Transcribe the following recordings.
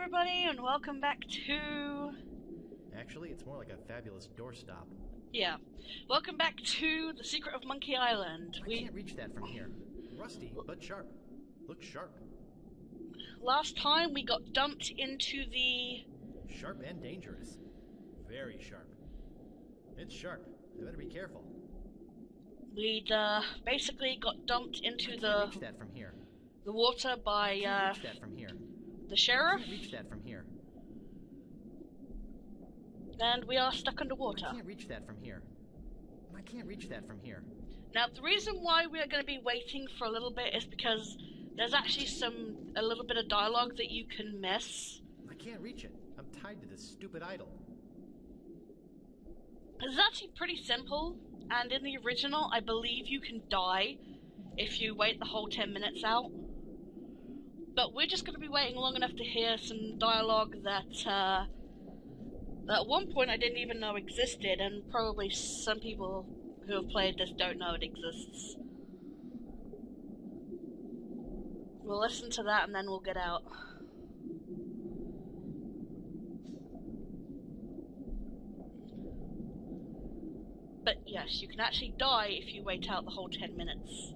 everybody, and welcome back to... Actually, it's more like a fabulous doorstop. Yeah. Welcome back to The Secret of Monkey Island. I can't reach that from here. Rusty, but sharp. Looks sharp. Last time we got dumped into the... Sharp and dangerous. Very sharp. It's sharp. I better be careful. We'd basically got dumped into I can't reach that from here. the water by I can't reach that from here. the I sheriff, can't reach that from here. and we are stuck underwater. I can't reach that from here. I can't reach that from here. Now, the reason why we are going to be waiting for a little bit is because there's actually a little bit of dialogue that you can miss. I can't reach it. I'm tied to this stupid idol. It's actually pretty simple, and in the original, I believe you can die if you wait the whole 10 minutes out. But we're just going to be waiting long enough to hear some dialogue that, at one point I didn't even know existed, and probably some people who have played this don't know it exists. We'll listen to that and then we'll get out. But yes, you can actually die if you wait out the whole 10 minutes.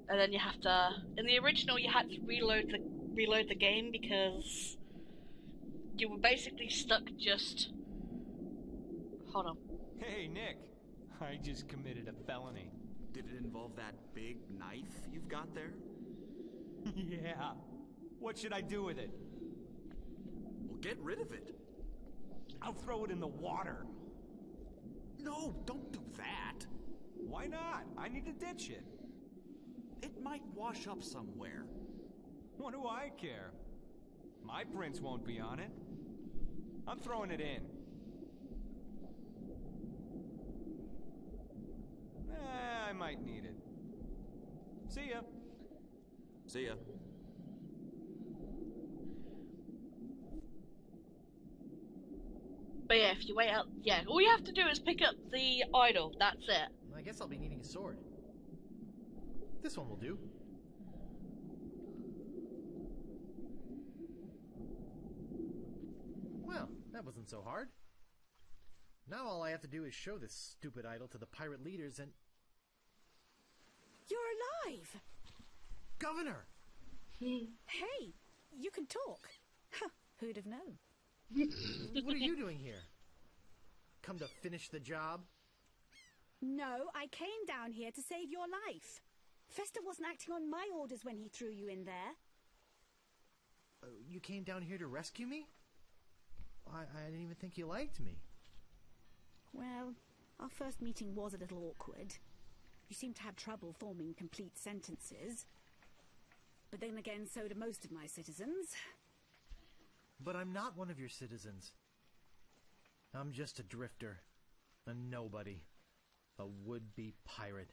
And then you have to... In the original, you had to reload the game because you were basically stuck just... Hold on. Hey, Nick. I just committed a felony. Did it involve that big knife you've got there? Yeah. What should I do with it? Well, get rid of it. I'll throw it in the water. No, don't do that. Why not? I need to ditch it. It might wash up somewhere. What do I care? My prints won't be on it. I'm throwing it in. I might need it. See ya. See ya. But yeah, if you wait out... Yeah, all you have to do is pick up the idol. That's it. I guess I'll be needing a sword. This one will do. Well, that wasn't so hard. Now all I have to do is show this stupid idol to the pirate leaders and... You're alive! Governor! Hey, you can talk. Huh, who'd have known? What are you doing here? Come to finish the job? No, I came down here to save your life. Fester wasn't acting on my orders when he threw you in there. You came down here to rescue me? I didn't even think you liked me. Well, our first meeting was a little awkward. You seemed to have trouble forming complete sentences. But then again, so do most of my citizens. But I'm not one of your citizens. I'm just a drifter. A nobody. A would-be pirate.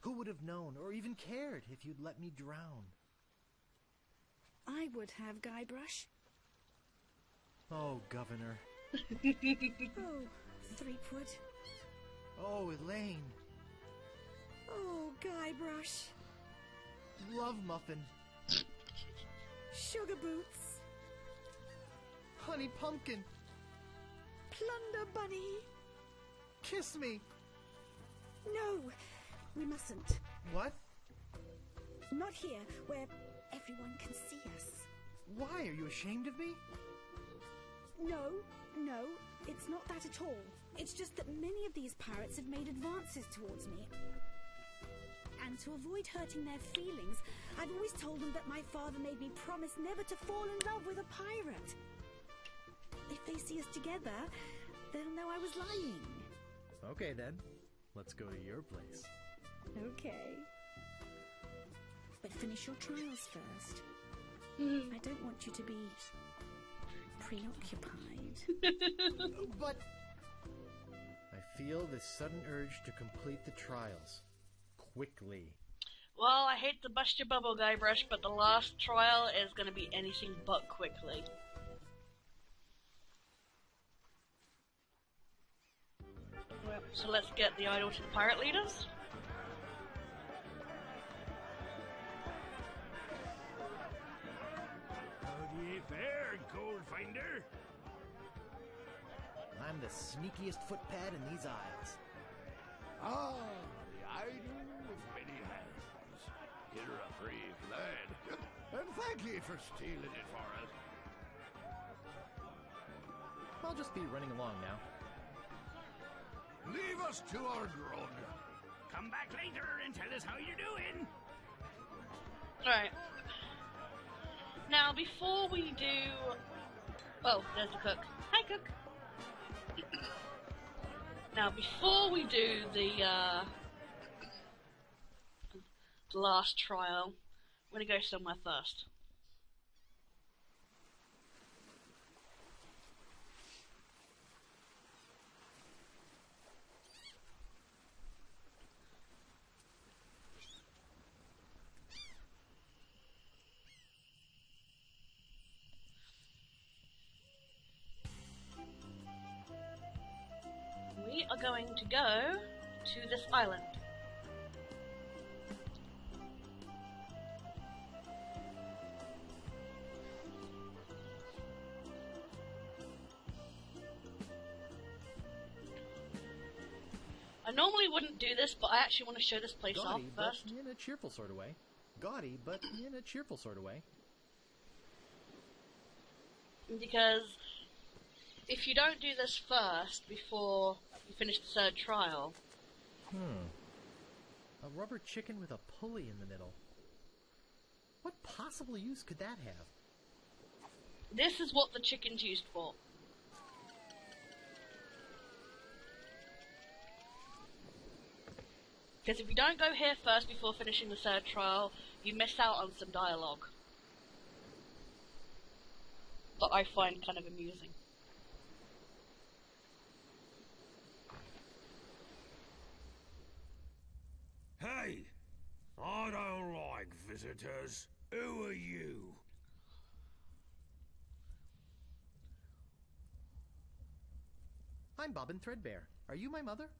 Who would have known, or even cared, if you'd let me drown? I would have, Guybrush. Oh, Governor. Oh, Threepwood. Oh, Elaine. Oh, Guybrush. Love Muffin. Sugar Boots. Honey Pumpkin. Plunder Bunny. Kiss me. No, we mustn't. What? Not here, where everyone can see us. Why? Are you ashamed of me? No, it's not that at all. It's just that many of these pirates have made advances towards me. And to avoid hurting their feelings, I've always told them that my father made me promise never to fall in love with a pirate. If they see us together, they'll know I was lying. Okay, then. Let's go to your place. Okay. But finish your trials first. I don't want you to be preoccupied. But... I feel this sudden urge to complete the trials. Quickly. Well, I hate to bust your bubble, Guybrush, but the last trial is going to be anything but quickly. So let's get the idol to the pirate leaders. Howdy, finder? I'm the sneakiest footpad in these aisles. Ah, the idol of many hands. Here a free lad. And thank ye for stealing it for us. I'll just be running along now. Leave us to our grog. Come back later and tell us how you're doing. Alright. Now, before we do... Oh, there's the cook. Hi, cook. Now, before we do the last trial, I'm going to go somewhere first. We are going to go to this island. I normally wouldn't do this, but I actually want to show this place off Gaudy, but first. in a cheerful sort of way. Gaudy, but in a cheerful sort of way. Because if you don't do this first before you finish the third trial... A rubber chicken with a pulley in the middle. What possible use could that have? This is what the chicken's used for. Because if you don't go here first before finishing the third trial, you miss out on some dialogue. That I find kind of amusing. Hey, I don't like visitors. Who are you? I'm Bobbin Threadbare. Are you my mother?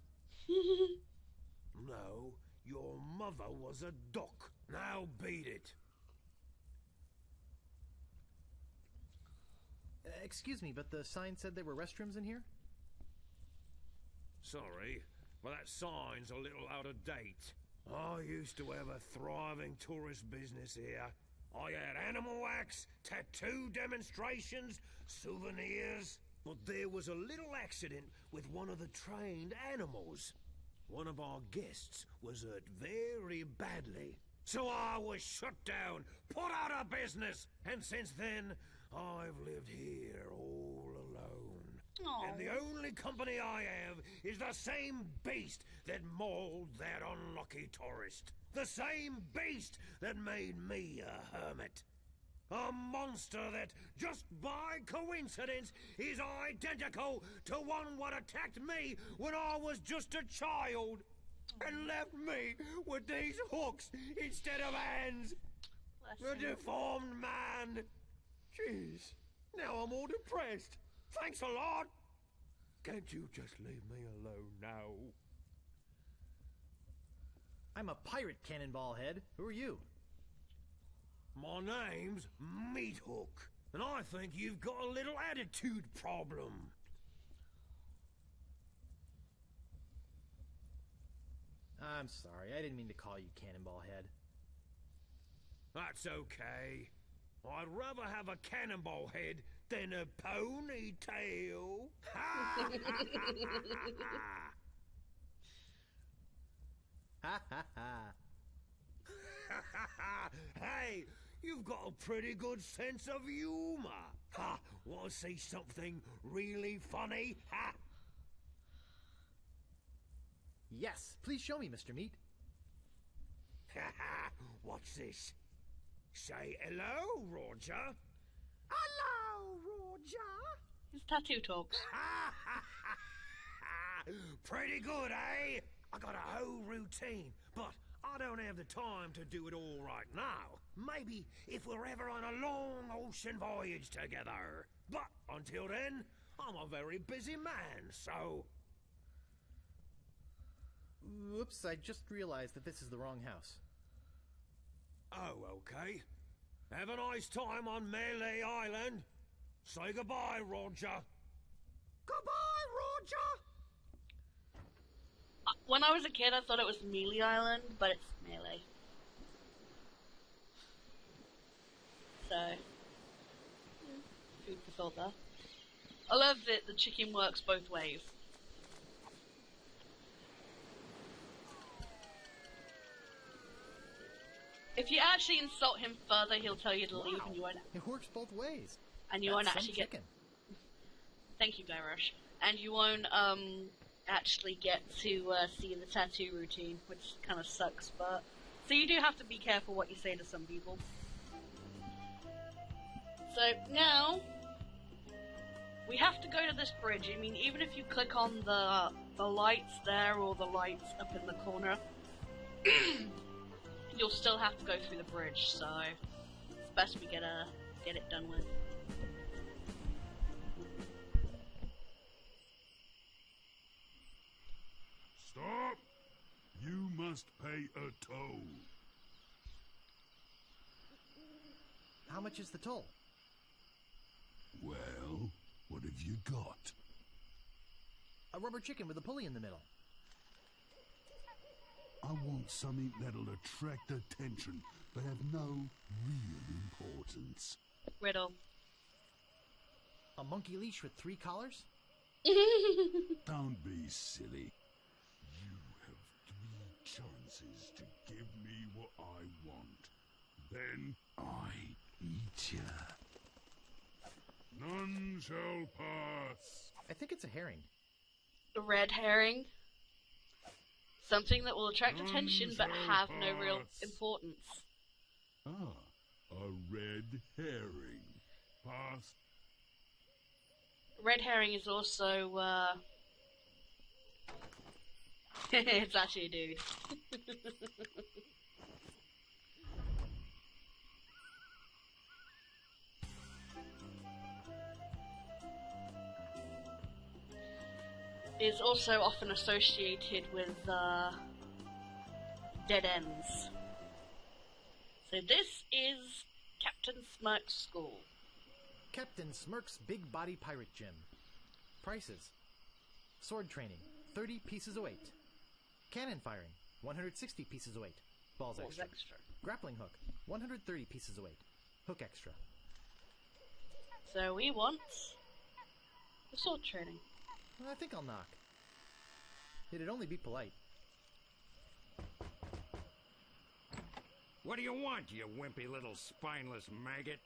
No, your mother was a duck. Now beat it. Excuse me, but the sign said there were restrooms in here? Sorry, but that sign's a little out of date. I used to have a thriving tourist business here. I had animal wax, tattoo demonstrations, souvenirs. But there was a little accident with one of the trained animals. One of our guests was hurt very badly. So I was shut down, put out of business. And since then, I've lived here all alone. Aww. And the only company I have is the same beast that mauled that unlucky tourist. The same beast that made me a hermit. A monster that, just by coincidence, is identical to one what attacked me when I was just a child. And left me with these hooks instead of hands. A deformed man. Jeez, now I'm all depressed. Thanks a lot. Can't you just leave me alone now? I'm a pirate, Cannonball Head. Who are you? My name's Meat Hook, and I think you've got a little attitude problem. I'm sorry, I didn't mean to call you Cannonball Head. That's okay. I'd rather have a cannonball head than a ponytail. Ha! Ha ha ha. Hey, you've got a pretty good sense of humor. Ha! Want to see something really funny? Ha! Yes, please show me, Mr. Meat. What's this? Say hello, Roger. Hello, Roger. His tattoo talks. Pretty good, eh? I got a whole routine, but I don't have the time to do it all right now. Maybe if we're ever on a long ocean voyage together. But until then, I'm a very busy man, so... Oops, I just realized that this is the wrong house. Oh, okay. Have a nice time on Melee Island. Say goodbye, Roger. Goodbye, Roger. When I was a kid, I thought it was Melee Island, but it's Melee. So, food for thought there. I love that the chicken works both ways. If you actually insult him further, he'll tell you to leave, and you won't. It works both ways. And you won't That's actually some get. chicken. Thank you, Gyrush. And you won't actually get to see the tattoo routine, which kind of sucks. But so you do have to be careful what you say to some people. So now we have to go to this bridge. I mean, even if you click on the lights there or the lights up in the corner, you'll still have to go through the bridge. So it's best we get it done with. Stop! You must pay a toll. How much is the toll? Well, what have you got? A rubber chicken with a pulley in the middle. I want something that'll attract attention, but have no real importance. Riddle. A monkey leash with 3 collars? Don't be silly. You have 3 chances to give me what I want. Then I eat you. None shall pass. I think it's a herring. A red herring. Something that will attract attention but have no real importance. Ah, a red herring. Pass. Red herring is also, it's actually a dude. Is also often associated with dead ends. So this is Captain Smirk's school. Captain Smirk's Big Body Pirate Gym. Prices. Sword training, 30 pieces of weight. Cannon firing, 160 pieces of weight. Balls extra. Grappling hook, 130 pieces of weight. Hook extra. So we want the sword training. I think I'll knock. It'd only be polite. What do you want, you wimpy little spineless maggot?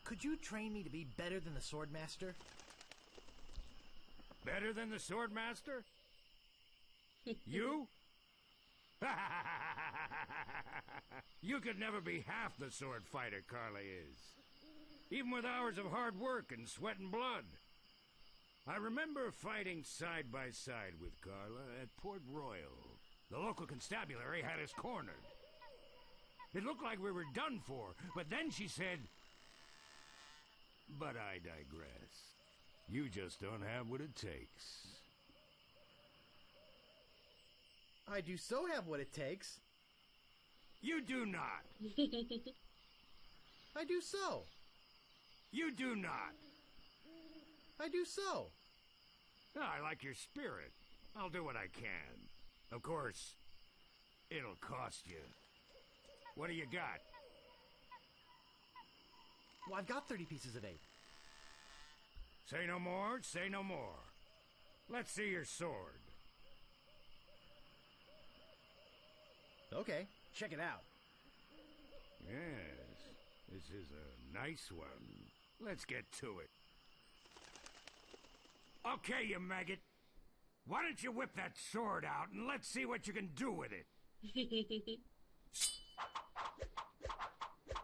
Could you train me to be better than the Swordmaster? Better than the Swordmaster? You? You could never be half the sword fighter Carla is. Even with hours of hard work and sweat and blood. I remember fighting side by side with Carla at Port Royal. The local constabulary had us cornered. It looked like we were done for, but then she said... But I digress. You just don't have what it takes. I do so have what it takes. You do not. I do so. You do not. I do so. I like your spirit. I'll do what I can. Of course, it'll cost you. What do you got? Well, I've got 30 pieces of 8. Say no more, say no more. Let's see your sword. Okay, check it out. Yes, this is a nice one. Let's get to it. Okay, you maggot. Why don't you whip that sword out and let's see what you can do with it.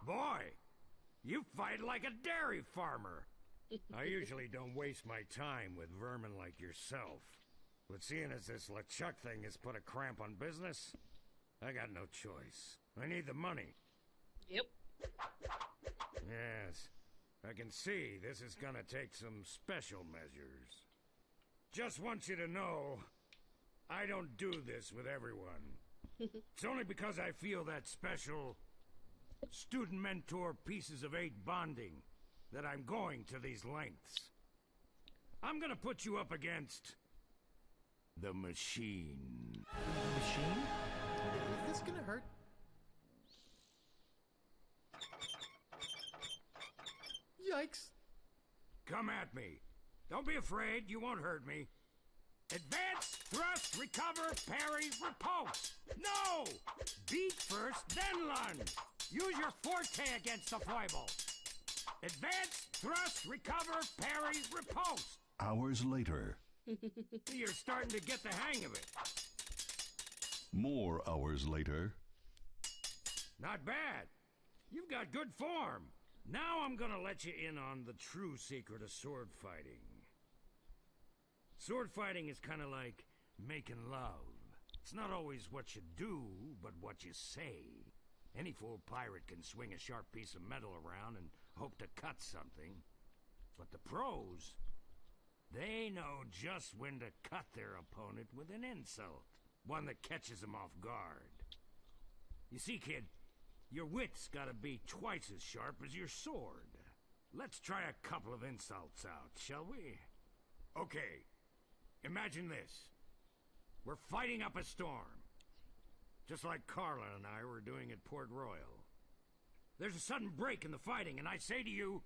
Boy, you fight like a dairy farmer. I usually don't waste my time with vermin like yourself. But seeing as this LeChuck thing has put a cramp on business, I got no choice. I need the money. Yep. Yes, I can see this is gonna take some special measures. Just want you to know, I don't do this with everyone. It's only because I feel that special student mentor pieces of 8 bonding that I'm going to these lengths. I'm gonna put you up against the machine. Machine? Is this gonna hurt? Yikes. Come at me. Don't be afraid, you won't hurt me. Advance, thrust, recover, parry, repulse. No! Beat first, then lunge. Use your forte against the foible. Advance, thrust, recover, parry, repulse. Hours later. You're starting to get the hang of it. More hours later. Not bad. You've got good form. Now I'm gonna let you in on the true secret of sword fighting. Sword fighting is kind of like making love. It's not always what you do, but what you say. Any fool pirate can swing a sharp piece of metal around and hope to cut something. But the pros, they know just when to cut their opponent with an insult. One that catches them off guard. You see, kid, your wit's gotta be twice as sharp as your sword. Let's try a couple of insults out, shall we? Okay, imagine this. We're fighting up a storm. Just like Carla and I were doing at Port Royal. There's a sudden break in the fighting, and I say to you,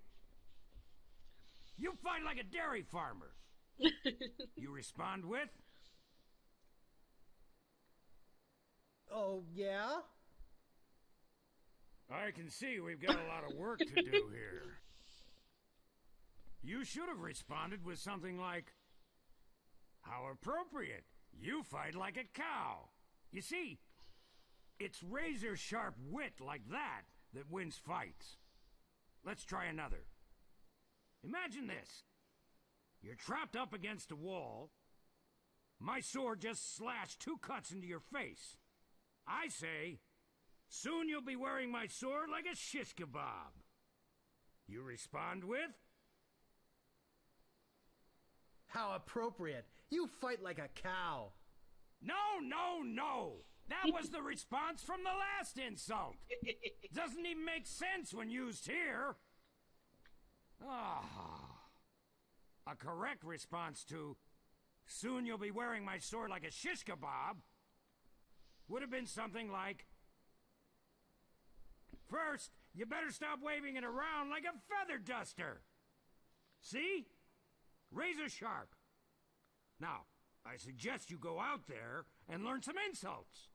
you fight like a dairy farmer. You respond with? Oh, yeah? I can see we've got a lot of work to do here. You should have responded with something like, how appropriate. You fight like a cow. You see, it's razor-sharp wit like that that wins fights. Let's try another. Imagine this. You're trapped up against a wall. My sword just slashed 2 cuts into your face. I say, soon you'll be wearing my sword like a shish kebab. You respond with? How appropriate. You fight like a cow. No, no, no! That was the response from the last insult! Doesn't even make sense when used here! A correct response to, soon you'll be wearing my sword like a shish kebab, would have been something like, first, you better stop waving it around like a feather duster! See? Razor sharp. Now, I suggest you go out there and learn some insults.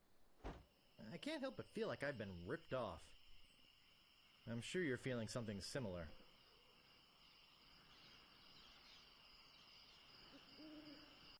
I can't help but feel like I've been ripped off. I'm sure you're feeling something similar.